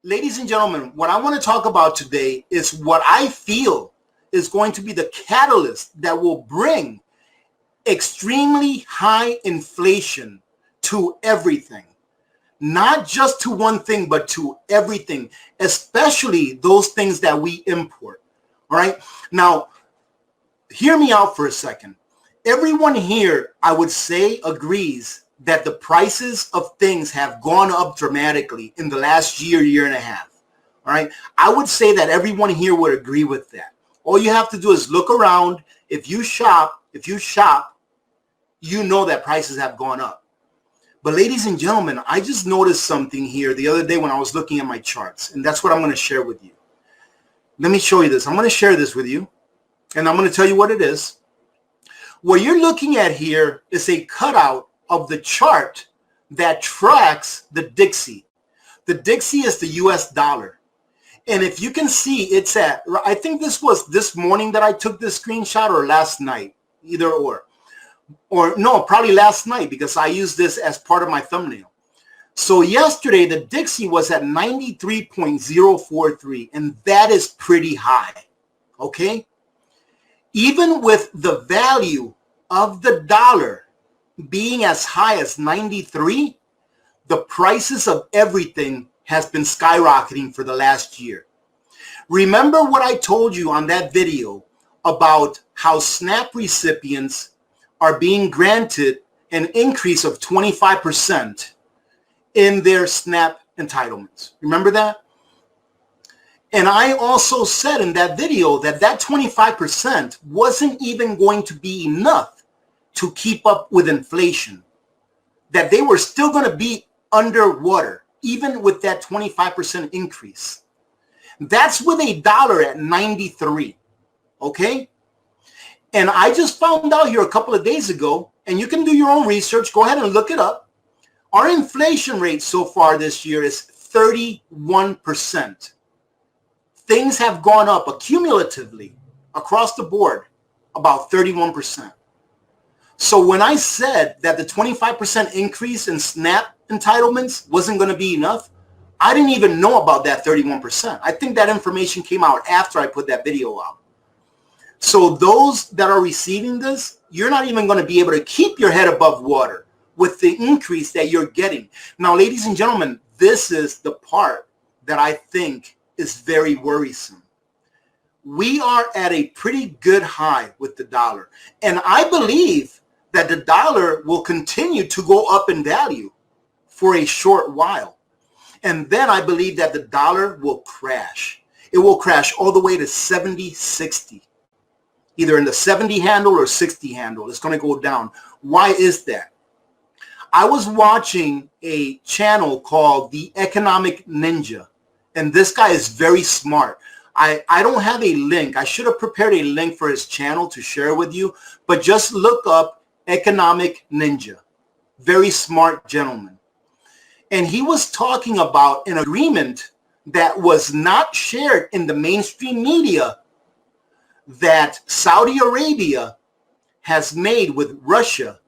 ladies and gentlemen, what I want to talk about today is what I feel is going to be the catalyst that will bring extremely high inflation to everything. Not just to one thing, but to everything, especially those things that we import. All right. Now, hear me out for a second. Everyone here, I would say, agrees that the prices of things have gone up dramatically in the last year and a half. All right. I would say that everyone here would agree with that. All you have to do is look around. If you shop, you know that prices have gone up. But ladies and gentlemen, I just noticed something here the other day when I was looking at my charts, and that's what I'm going to share with you. Let me show you this. I'm going to share this with you, and I'm going to tell you what it is. What you're looking at here is a cutout of the chart that tracks the Dixie. The Dixie is the US dollar. And if you can see, it's at, I think this was this morning that I took this screenshot or last night, either or no, probably last night because I used this as part of my thumbnail. So yesterday, the Dixie was at 93.043, and that is pretty high, okay? Even with the value of the dollar being as high as 93, the prices of everything has been skyrocketing for the last year. Remember what I told you on that video about how SNAP recipients are being granted an increase of 25% in their SNAP entitlements. Remember that? And I also said in that video that that 25% wasn't even going to be enough to keep up with inflation, that they were still going to be underwater, even with that 25% increase. That's with a dollar at 93, okay? And I just found out here a couple of days ago, and you can do your own research. Go ahead and look it up. Our inflation rate so far this year is 31%. Things have gone up accumulatively across the board about 31%. So when I said that the 25% increase in SNAP entitlements wasn't going to be enough, I didn't even know about that 31%. I think that information came out after I put that video out. So those that are receiving this, you're not even going to be able to keep your head above water with the increase that you're getting. Now, ladies and gentlemen, this is the part that I think is very worrisome. We are at a pretty good high with the dollar. And I believe that the dollar will continue to go up in value for a short while. And then I believe that the dollar will crash. It will crash all the way to 70, 60. Either in the 70 handle or 60 handle. It's going to go down. Why is that? I was watching a channel called The Economic Ninja, and this guy is very smart. I don't have a link. I should have prepared a link for his channel to share with you, but just look up Economic Ninja. Very smart gentleman. And he was talking about an agreement that was not shared in the mainstream media that Saudi Arabia has made with Russia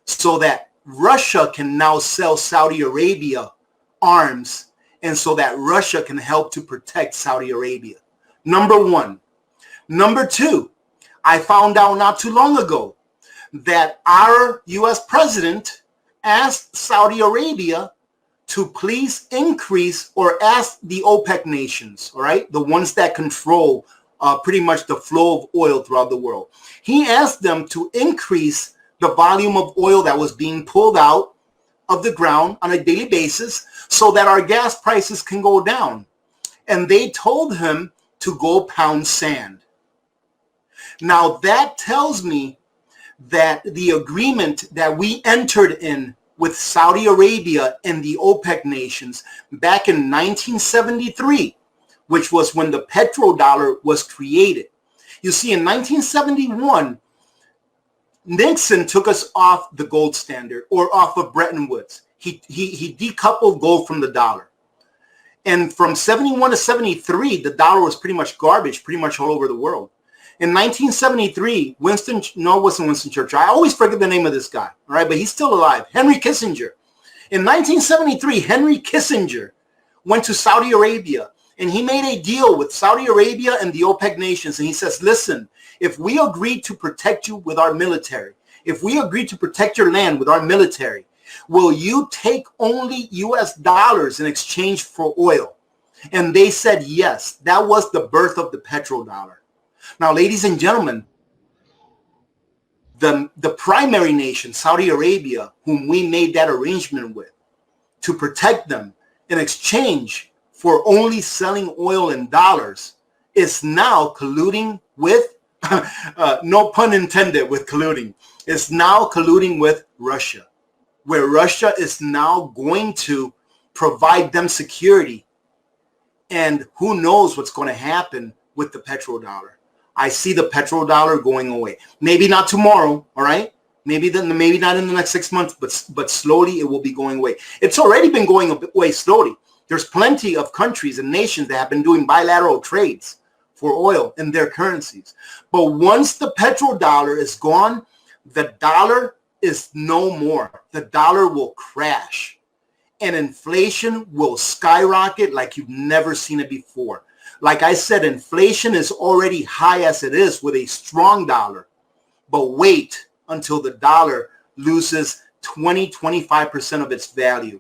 so that Russia can now sell Saudi Arabia arms and so that Russia can help to protect Saudi Arabia. Number one. Number two, I found out not too long ago that our U.S. president asked Saudi Arabia to please increase or ask the OPEC nations, all right, the ones that control pretty much the flow of oil throughout the world. He asked them to increase the volume of oil that was being pulled out of the ground on a daily basis so that our gas prices can go down. And they told him to go pound sand. Now that tells me that the agreement that we entered in with Saudi Arabia and the OPEC nations back in 1973, which was when the petrodollar was created. You see, in 1971, Nixon took us off the gold standard or off of Bretton Woods. He decoupled gold from the dollar. And from 71 to 73, the dollar was pretty much garbage, pretty much all over the world. In 1973, it wasn't Winston Churchill. I always forget the name of this guy, all right, but he's still alive. Henry Kissinger. In 1973, Henry Kissinger went to Saudi Arabia and he made a deal with Saudi Arabia and the OPEC nations. And he says, listen, if we agree to protect you with our military, if we agree to protect your land with our military, will you take only US dollars in exchange for oil? And they said yes. That was the birth of the petrodollar. Now, ladies and gentlemen, the primary nation, Saudi Arabia, whom we made that arrangement with to protect them in exchange for only selling oil in dollars, is now colluding with, no pun intended with colluding, is now colluding with Russia, where Russia is now going to provide them security. And who knows what's going to happen with the petrodollar. I see the petrodollar going away. Maybe not tomorrow, all right? Maybe not in the next 6 months, but slowly it will be going away. It's already been going away slowly. There's plenty of countries and nations that have been doing bilateral trades for oil in their currencies. But once the petrodollar is gone, the dollar is no more. The dollar will crash and inflation will skyrocket like you've never seen it before. Like I said, inflation is already high as it is with a strong dollar. But wait until the dollar loses 20-25% of its value.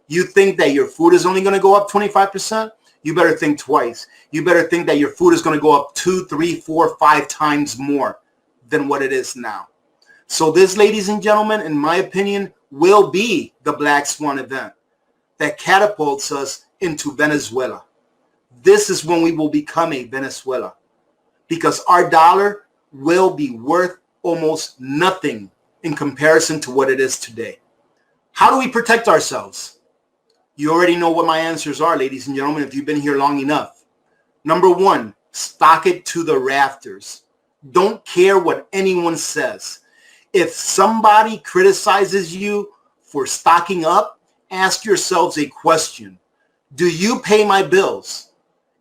You think that your food is only going to go up 25%? You better think twice. You better think that your food is going to go up 2, 3, 4, 5 times more than what it is now. So this, ladies and gentlemen, in my opinion, will be the Black Swan event that catapults us into Venezuela. This is when we will become a Venezuela, because our dollar will be worth almost nothing in comparison to what it is today. How do we protect ourselves? You already know what my answers are, ladies and gentlemen, if you've been here long enough. Number one, stock it to the rafters. Don't care what anyone says. If somebody criticizes you for stocking up, ask yourselves a question. Do you pay my bills?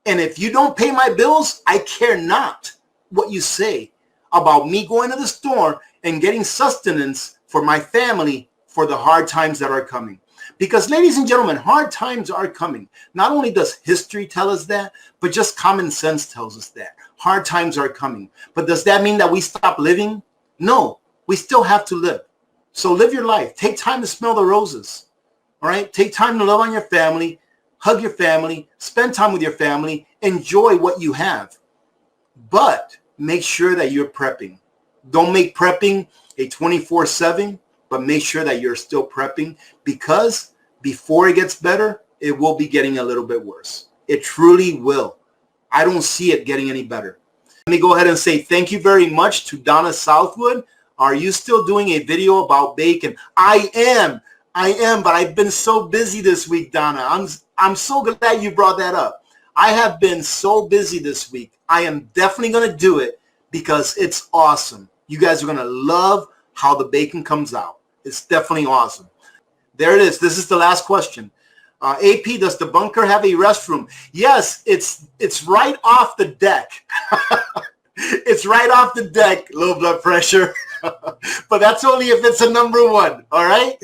And if you don't pay my bills, I care not what you say about me going to the store and getting sustenance for my family for the hard times that are coming. Because, ladies and gentlemen, hard times are coming. Not only does history tell us that, but just common sense tells us that. Hard times are coming. But does that mean that we stop living? No, we still have to live. So live your life. Take time to smell the roses. All right? Take time to love on your family. Hug your family, spend time with your family, enjoy what you have. But make sure that you're prepping. Don't make prepping a 24/7, but make sure that you're still prepping, because before it gets better, it will be getting a little bit worse. It truly will. I don't see it getting any better. Let me go ahead and say thank you very much to Donna Southwood. Are you still doing a video about bacon? I am, but I've been so busy this week, Donna. I'm so glad you brought that up. I have been so busy this week. I am definitely going to do it because it's awesome. You guys are going to love how the bacon comes out. It's definitely awesome. There it is. This is the last question. AP, does the bunker have a restroom? Yes, it's right off the deck. It's right off the deck, low blood pressure. But that's only if it's a number one, all right?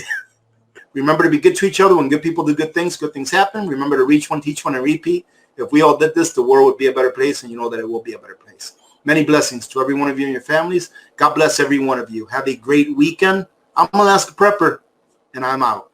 Remember to be good to each other. When good people do good things happen. Remember to reach one, teach one, and repeat. If we all did this, the world would be a better place, and you know that it will be a better place. Many blessings to every one of you and your families. God bless every one of you. Have a great weekend. I'm Alaska Prepper, and I'm out.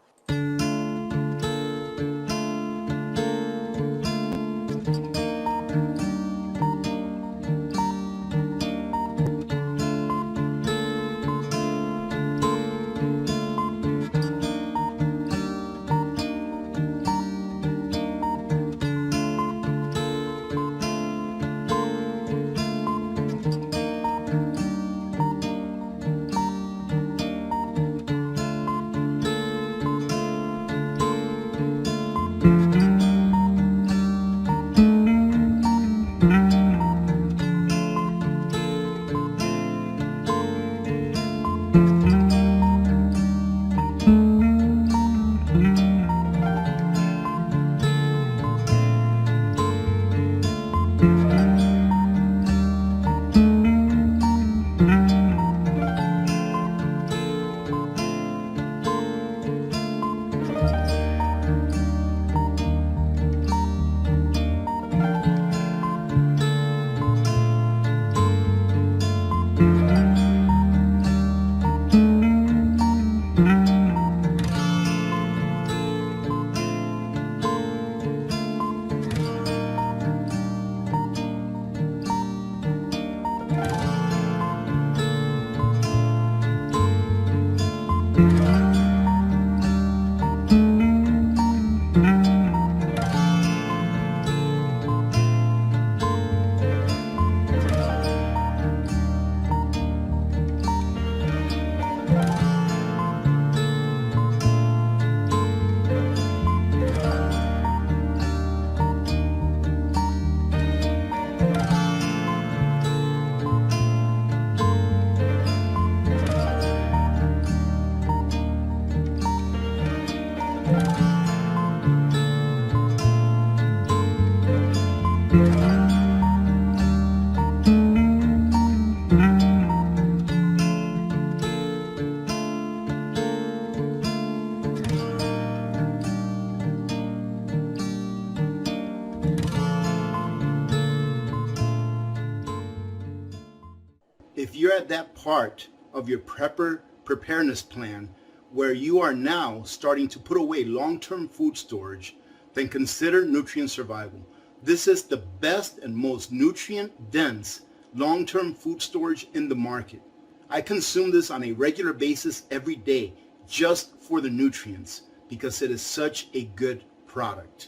you're at that part of your preparedness plan where you are now starting to put away long-term food storage, then consider Nutrient Survival. This is the best and most nutrient-dense long-term food storage in the market. I consume this on a regular basis every day just for the nutrients because it is such a good product.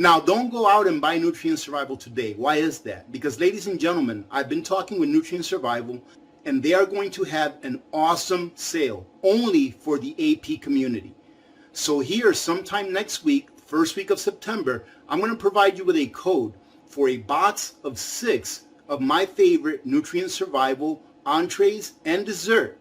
Now, don't go out and buy Nutrient Survival today. Why is that? Because, ladies and gentlemen, I've been talking with Nutrient Survival, and they are going to have an awesome sale only for the AP community. So here, sometime next week, first week of September, I'm going to provide you with a code for a box of 6 of my favorite Nutrient Survival entrees and dessert,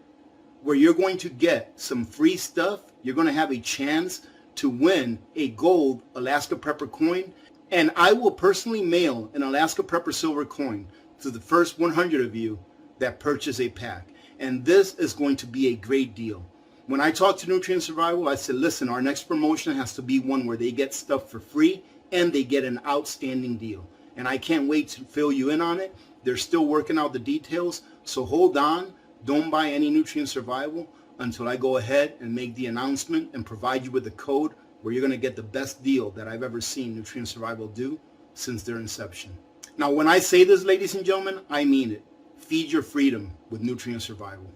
where you're going to get some free stuff. You're going to have a chance to win a gold Alaska Prepper coin, and I will personally mail an Alaska Prepper silver coin to the first 100 of you that purchase a pack. And this is going to be a great deal. When I talked to Nutrient Survival, I said, listen, our next promotion has to be one where they get stuff for free and they get an outstanding deal. And I can't wait to fill you in on it. They're still working out the details, so hold on. Don't buy any Nutrient Survival until I go ahead and make the announcement and provide you with the code where you're going to get the best deal that I've ever seen Nutrient Survival do since their inception. Now, when I say this, ladies and gentlemen, I mean it. Feed your freedom with Nutrient Survival.